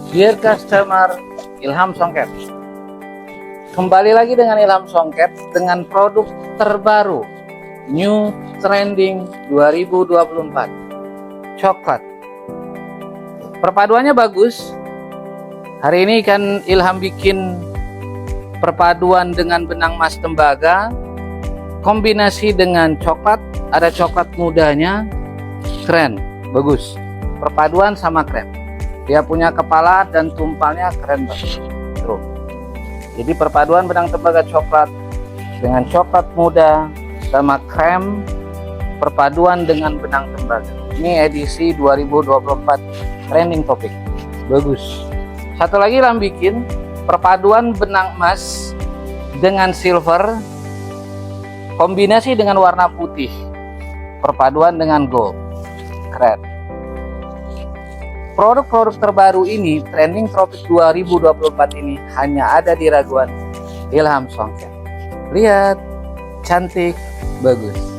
Dear customer, Ilham Songket. Kembali lagi dengan Ilham Songket dengan produk terbaru New Trending 2024 coklat. Perpaduannya bagus. Hari ini kan Ilham bikin perpaduan dengan benang emas tembaga kombinasi dengan coklat, ada coklat mudanya, keren, bagus. Perpaduan sama krem, dia punya kepala dan tumpalnya keren banget. Tuh. Jadi perpaduan benang tembaga coklat dengan coklat muda sama krem, perpaduan dengan benang tembaga. Ini edisi 2024 trending topik, bagus. Satu lagi Ilham bikin perpaduan benang emas dengan silver kombinasi dengan warna putih, perpaduan dengan gold, keren. Produk-produk terbaru ini, trending topik 2024 ini hanya ada di raguan Ilham Songket. Lihat, cantik, bagus.